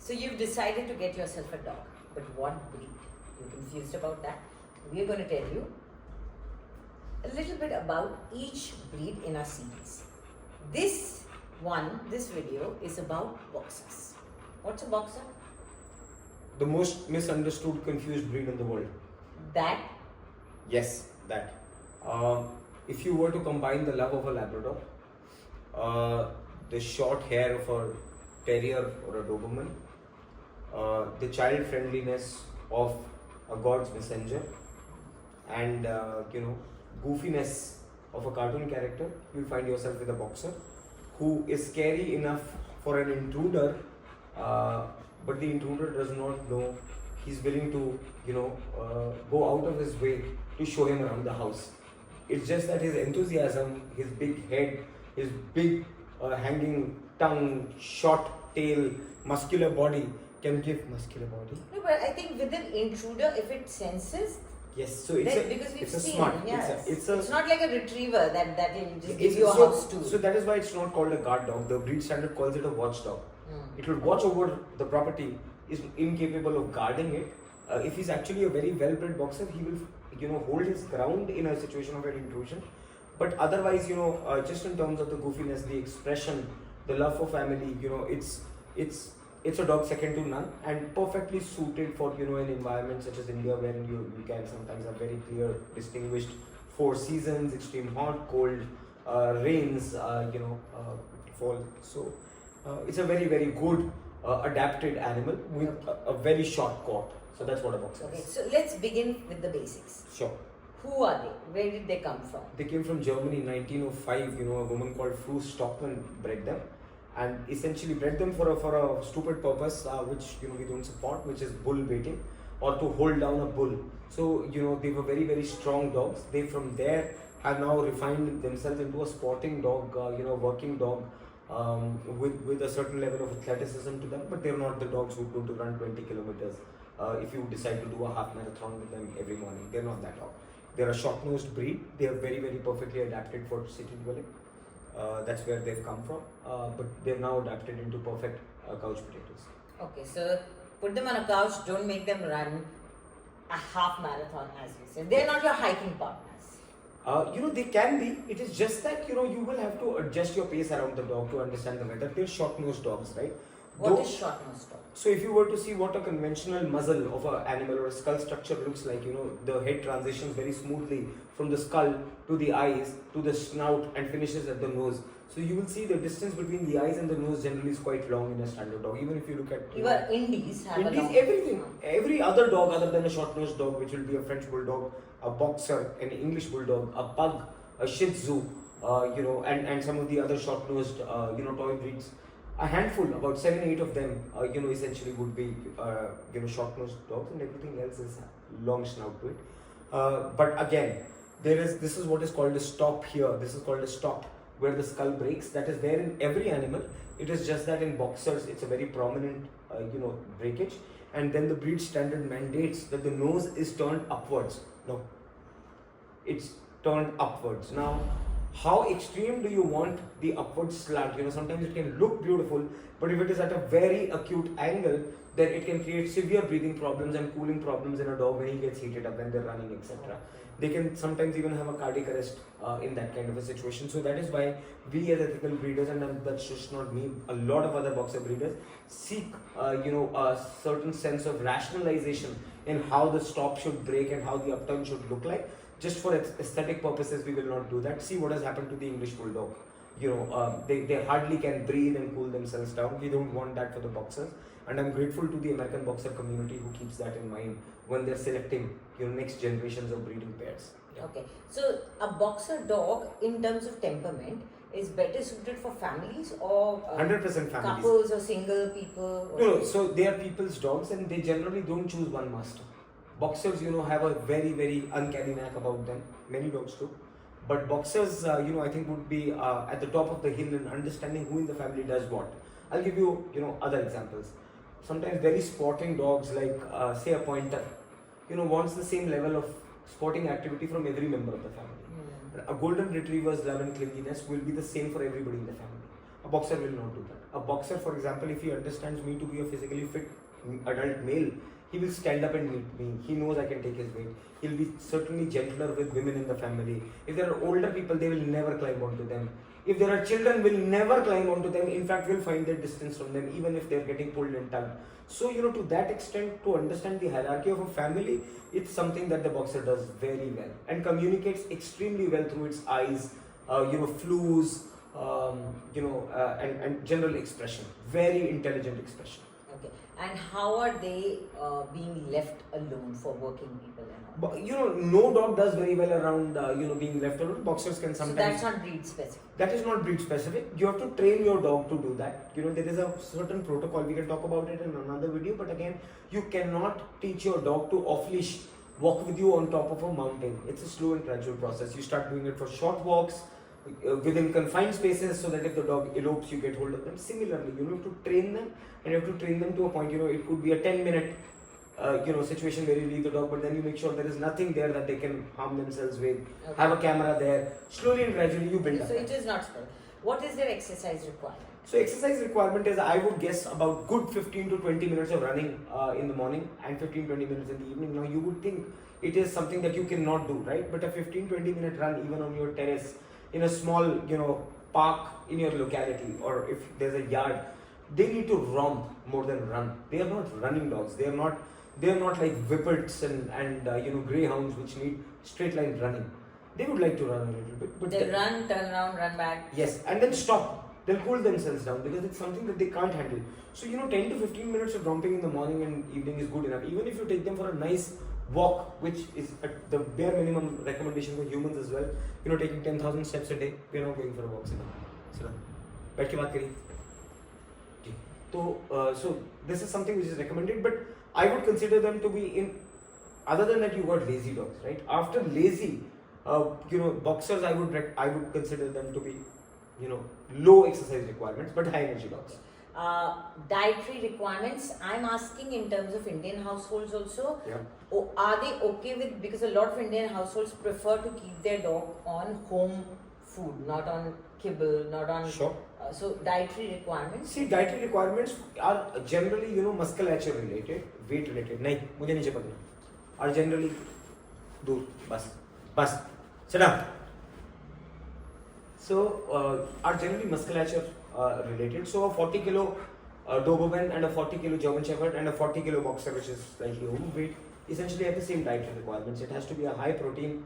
So you've decided to get yourself a dog, but what breed? You're confused about that? We're going to tell you a little bit about each breed in our series. This video is about boxers. What's a boxer? The most misunderstood, confused breed in the world. That? Yes, that. If you were to combine the love of a Labrador, the short hair of a terrier or a Doberman, the child friendliness of a God's messenger, and goofiness of a cartoon character, you'll find yourself with a boxer who is scary enough for an intruder, but the intruder does not know. He's willing to go out of his way to show him around the house. It's just that his enthusiasm, his big head, his big hanging tongue, short tail, muscular body can give muscular body. No, but I think with an intruder, if it senses, yes, so it's a smart. Yes. It's not like a retriever that will just give you a house tool. So that is why it's not called a guard dog. The breed standard calls it a watchdog. It will watch over the property, is incapable of guarding it. If he's actually a very well-bred boxer, he will hold his ground in a situation of an intrusion. But otherwise, just in terms of the goofiness, the expression, the love for family, it's a dog second to none and perfectly suited for an environment such as India, where you can sometimes have very clear, distinguished 4 seasons: extreme hot, cold, rains, fall. So it's a very, very good adapted animal with a very short coat. So that's what a boxer is. So let's begin with the basics. Sure. Who are they? Where did they come from? They came from Germany in 1905. A woman called Fru Stockmann bred them, and essentially bred them for a stupid purpose, which we don't support, which is bull baiting, or to hold down a bull. So they were very, very strong dogs. They from there have now refined themselves into a sporting dog, working dog, with a certain level of athleticism to them. But they're not the dogs who go to run 20 kilometers. If you decide to do a half marathon with them every morning, they're not that dog. They're a short-nosed breed. They are very, very perfectly adapted for city dwelling. That's where they've come from, but they're now adapted into perfect couch potatoes. Okay, so put them on a couch, don't make them run a half marathon, as you said. They're not your hiking partners. They can be. It is just that, you will have to adjust your pace around the dog to understand the weather. They're short-nosed dogs, right? What is short-nosed dog? So if you were to see what a conventional muzzle of an animal or a skull structure looks like, the head transitions very smoothly from the skull to the eyes to the snout and finishes at the nose. So you will see the distance between the eyes and the nose generally is quite long in a standard dog. Even if you look at even Indies have a long everything. Every other dog other than a short-nosed dog, which will be a French bulldog, a boxer, an English bulldog, a pug, a Shih Tzu, and some of the other short-nosed, toy breeds. A handful, about 7-8 of them, essentially would be, short-nosed dogs, and everything else is long snout to it. But again, this is what is called a stop here. This is called a stop, where the skull breaks. That is there in every animal. It is just that in boxers, it's a very prominent, breakage. And then the breed standard mandates that the nose is turned upwards. No, it's turned upwards. Now, how extreme do you want the upward slant? Sometimes it can look beautiful, but if it is at a very acute angle, then it can create severe breathing problems and cooling problems in a dog when he gets heated up, when they're running, etc. They can sometimes even have a cardiac arrest in that kind of a situation. So that is why we as ethical breeders, and that's just not me, a lot of other boxer breeders seek a certain sense of rationalization in how the stop should break and how the upturn should look like. Just for aesthetic purposes, we will not do that. See what has happened to the English bulldog. They hardly can breathe and cool themselves down. We don't want that for the boxers. And I'm grateful to the American boxer community who keeps that in mind when they're selecting next generations of breeding pairs. Yeah. Okay, so a boxer dog, in terms of temperament, is better suited for families or 100% families. Couples or single people? No, so they are people's dogs, and they generally don't choose one master. Boxers, have a very, very uncanny knack about them. Many dogs do. But boxers, I think would be at the top of the hill in understanding who in the family does what. I'll give you, other examples. Sometimes very sporting dogs like, say a pointer, wants the same level of sporting activity from every member of the family. A golden retriever's love and clinginess will be the same for everybody in the family. A boxer will not do that. A boxer, for example, if he understands me to be a physically fit adult male, he will stand up and meet me. He knows I can take his weight. He'll be certainly gentler with women in the family. If there are older people, they will never climb onto them. If there are children, will never climb onto them. In fact, will find their distance from them, even if they're getting pulled and tugged. So, to that extent, to understand the hierarchy of a family, it's something that the boxer does very well and communicates extremely well through its eyes, flues, and general expression. Very intelligent expression. Okay. And how are they being left alone for working people and all? But, no dog does very well around, being left alone. Boxers can sometimes. So that's not breed specific. That is not breed specific. You have to train your dog to do that. There is a certain protocol. We can talk about it in another video. But again, you cannot teach your dog to off-leash walk with you on top of a mountain. It's a slow and gradual process. You start doing it for short walks within confined spaces, so that if the dog elopes, you get hold of them. Similarly, you have to train them, and you have to train them to a point. It could be a 10-minute situation where you leave the dog, but then you make sure there is nothing there that they can harm themselves with. Okay. Have a camera there. Slowly and gradually you build up. So it is not spell. What is their exercise requirement? So exercise requirement is, I would guess, about good 15 to 20 minutes of running in the morning and 15-20 minutes in the evening. Now you would think it is something that you cannot do, right? But a 15-20 minute run even on your terrace, in a small, park in your locality, or if there's a yard, they need to romp more than run. They are not running dogs. They are not like whippets and greyhounds which need straight line running. They would like to run a little bit, but they run, turn around, run back. Yes, and then stop. They'll cool themselves down because it's something that they can't handle. So 10 to 15 minutes of romping in the morning and evening is good enough. Even if you take them for a nice walk, which is at the bare minimum recommendation for humans as well, taking 10,000 steps a day, we're not going for a walk. So this is something which is recommended, but I would consider them to be other than that, you got lazy dogs, right? After lazy, boxers, I would consider them to be, low exercise requirements, but high energy dogs. Dietary requirements, I'm asking in terms of Indian households also. Yeah. Are they okay with, because a lot of Indian households prefer to keep their dog on home food, not on kibble, not on... Sure. So dietary requirements? See, dietary requirements are generally, musculature related, weight related. Nahi, mujhe niche padna. Are generally, bas, sit down. So, are generally musculature related. So, a 40 kilo Doberman and a 40 kilo German Shepherd and a 40 kilo boxer, which is slightly overweight, essentially have the same dietary requirements. It has to be a high protein,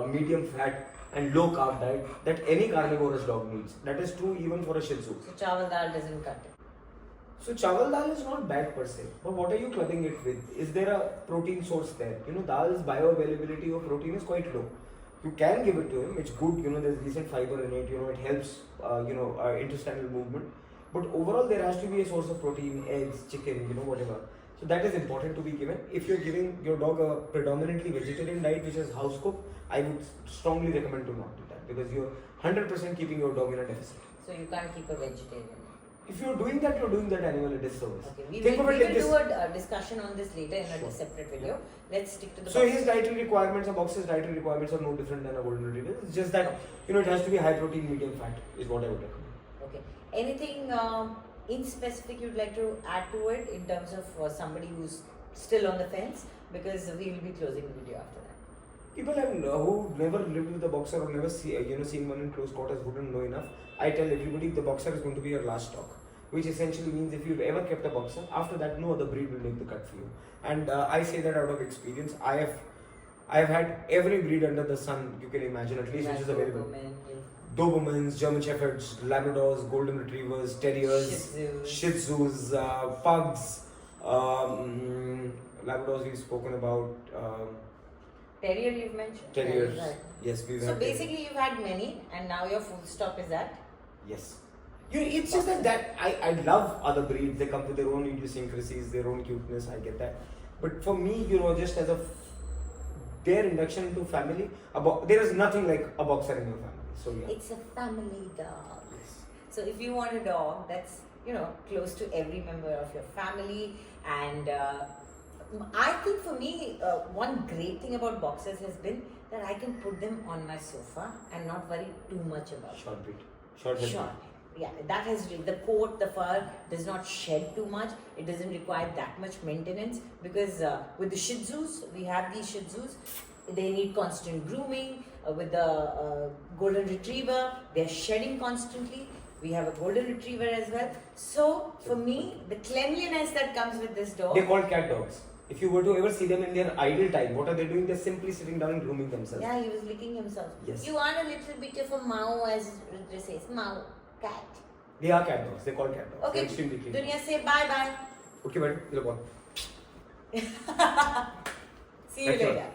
medium fat and low carb diet that any carnivorous dog needs. That is true even for a Shih Tzu. So chawal dal doesn't cut it. So chawal dal is not bad per se, but what are you clubbing it with? Is there a protein source there? Dal's bioavailability of protein is quite low. You can give it to him, it's good, there's decent fiber in it, it helps, intestinal movement. But overall there has to be a source of protein, eggs, chicken, whatever. So that is important to be given. If you're giving your dog a predominantly vegetarian diet which is house cooked, I would strongly recommend to not do that because you're 100% keeping your dog in a deficit. So you can't keep a vegetarian. If you're doing that animal a disservice. Okay, we will do a discussion on this later in a separate video. Let's stick to the So his dietary requirements, a boxer's dietary requirements are no different than a golden retriever. It's just that, it has to be high protein, medium fat is what I would recommend. Okay. Anything in specific you'd like to add to it in terms of somebody who's still on the fence? Because we will be closing the video after that. People who never lived with a boxer or never seen one in close quarters wouldn't know enough. I tell everybody the boxer is going to be your last stock, which essentially means if you've ever kept a boxer, after that no other breed will make the cut for you. And I say that out of experience. I have had every breed under the sun you can imagine, at least which is available. Dobermans, German Shepherds, Labradors, Golden Retrievers, Terriers, Shih Tzus, Pugs, Labradors we've spoken about. Terrier you've mentioned? Terriers, right. Yes, we've had. So basically terriers. you've had many and now your full stock is that? Yes. It's just that I love other breeds. They come with their own idiosyncrasies, their own cuteness, I get that. But for me, just as their induction into family, there is nothing like a boxer in your family. So yeah. It's a family dog. Yes. So if you want a dog that's, close to every member of your family, and I think for me, one great thing about boxers has been that I can put them on my sofa and not worry too much about Short breed. Short head. Short. Yeah, that has the coat, the fur does not shed too much. It doesn't require that much maintenance because with the Shih Tzus, we have these Shih Tzus. They need constant grooming. With the Golden Retriever, they're shedding constantly. We have a Golden Retriever as well. So for me, the cleanliness that comes with this dog. They're called cat dogs. If you were to ever see them in their idle time, what are they doing? They're simply sitting down and grooming themselves. Yeah, he was licking himself. Yes. You want a little bit of a Mao, as Rudra says, Mao, cat. They are cat dogs. They're called cat dogs. Okay, They're extremely clean. Dunya, say bye bye. Okay, madam. See you Thank you. later.